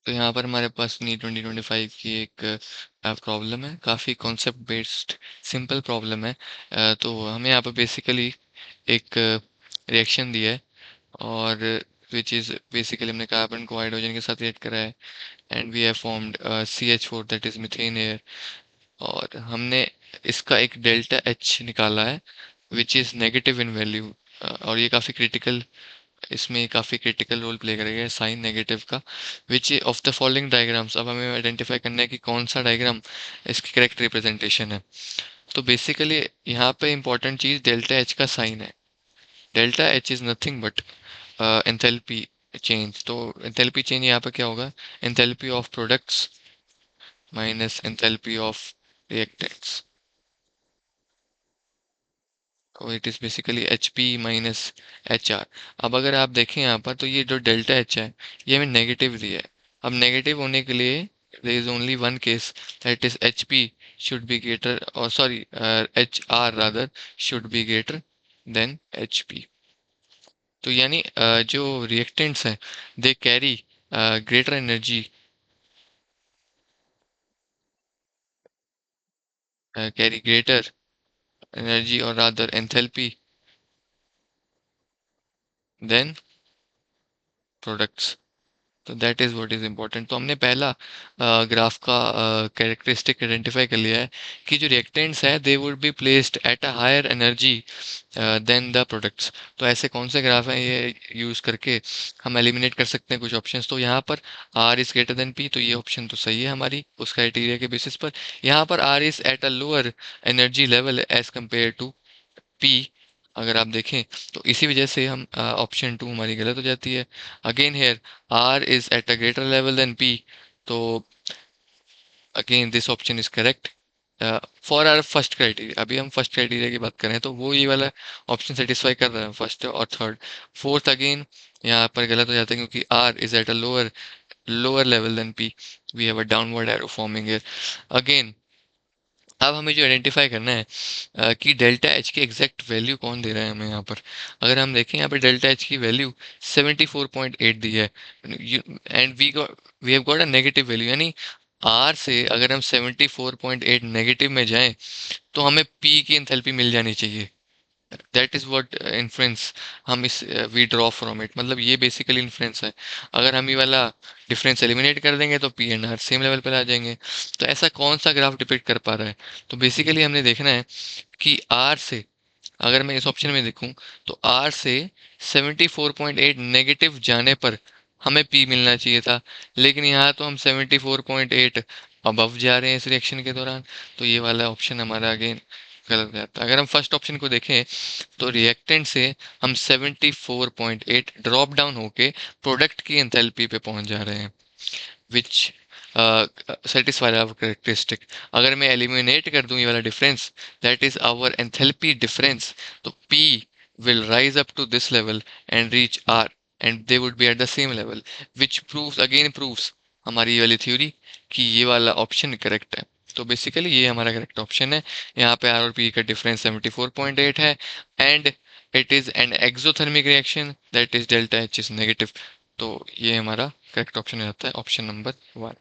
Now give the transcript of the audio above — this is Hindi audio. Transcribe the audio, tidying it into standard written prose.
तो यहाँ पर हमारे पास नी 2025 की एक प्रॉब्लम है, काफ़ी कॉन्सेप्ट बेस्ड सिंपल प्रॉब्लम है। तो हमें यहाँ पर बेसिकली एक रिएक्शन दिया है और विच इज़ बेसिकली हमने कार्बन को हाइड्रोजन के साथ रिएक्ट करा है and we have formed CH4 that is methane air. और हमने इसका एक डेल्टा एच निकाला है which is negative in value. और ये काफ़ी क्रिटिकल, इसमें काफ़ी क्रिटिकल रोल प्ले करेगा साइन नेगेटिव का। Which of the following diagrams, अब हमें आइडेंटिफाई करना है कि कौन सा डायग्राम इसकी करेक्ट रिप्रेजेंटेशन है। तो बेसिकली यहाँ पे इंपॉर्टेंट चीज़ डेल्टा एच का साइन है। Delta H is nothing but enthalpy change. तो एंथैल्पी चेंज यहाँ पे क्या होगा, enthalpy of products minus enthalpy of reactants. तो it is basically H P minus H R. अब अगर आप देखें यहाँ पर तो ये जो डेल्टा एच है ये हमें नेगेटिव दिया है। अब नेगेटिव होने के लिए there is only one case, that is H P should be greater, और sorry H R rather should be greater than H P. तो यानी जो रिएक्टेंट्स हैं they carry greater energy, carry greater energy और रादर एंथैल्पी देन प्रोडक्ट्स। तो that is what is important. तो हमने पहला ग्राफ का कैरेक्टरिस्टिक आइडेंटिफाई कर लिया है कि जो रिएक्टेंट्स है they would be placed at a higher energy than the products. तो ऐसे कौन से ग्राफ हैं, ये यूज करके हम एलिमिनेट कर सकते हैं कुछ ऑप्शंस। तो यहाँ पर R is greater than P, तो ये ऑप्शन तो सही है हमारी उस क्राइटेरिया के बेसिस पर। यहाँ पर R is at a lower energy level as compare to P, अगर आप देखें तो इसी वजह से हम ऑप्शन टू हमारी गलत हो जाती है। Again here are is at a greater level than P, तो again this option is correct for our first criteria. अभी हम फर्स्ट क्राइटेरिया की बात करें तो वो ये वाला ऑप्शन सेटिस्फाई कर रहा है, फर्स्ट और थर्ड। फोर्थ अगेन यहाँ पर गलत हो जाता है क्योंकि R is at a lower lower level than P, we have a downward arrow forming here. Again अब हमें जो आइडेंटिफाई करना है कि डेल्टा एच की एग्जैक्ट वैल्यू कौन दे रहा है हमें यहाँ पर। अगर हम देखें यहाँ पर डेल्टा एच की वैल्यू 74.8 दी है and we have got a negative value, यानी आर से अगर हम 74.8 नेगेटिव में जाएं तो हमें पी की एंथैल्पी मिल जानी चाहिए। दैट इज व्हाट इन्फ्रेंस हम इस वी ड्रॉ फ्रॉम इट, मतलब ये बेसिकली इन्फ्रेंस है। अगर हम ये वाला डिफरेंस एलिमिनेट कर देंगे तो P and R same level पर आ जाएंगे। तो ऐसा कौन सा ग्राफ डिपिक्ट कर पा रहा है, तो बेसिकली हमने देखना है कि आर से, अगर मैं इस ऑप्शन में देखूं तो आर से 74.8 नेगेटिव जाने पर हमें पी मिलना चाहिए था, लेकिन यहाँ तो हम 74.8 अबव जा रहे हैं इस रिएक्शन के दौरान। तो ये वाला ऑप्शन हमारा अगेन गलत जाता है। अगर हम फर्स्ट ऑप्शन को देखें तो रिएक्टेंट से हम 74.8 ड्रॉप डाउन होके प्रोडक्ट की एंथैल्पी पे पहुंच जा रहे हैं विच सेटिस्फाई आवर करेक्टरिस्टिक। अगर मैं एलिमिनेट कर दूं ये वाला difference, that is our enthalpy difference, तो P will rise up to this level and reach R and they would be at the same level, which proves again proves हमारी ये वाली थ्योरी कि ये वाला ऑप्शन करेक्ट है। तो बेसिकली ये हमारा करेक्ट ऑप्शन है। यहाँ पे आर और पी का डिफरेंस 74.8 है and it is an exothermic reaction that is delta H is negative. तो ये हमारा करेक्ट ऑप्शन हो जाता है ऑप्शन नंबर 1।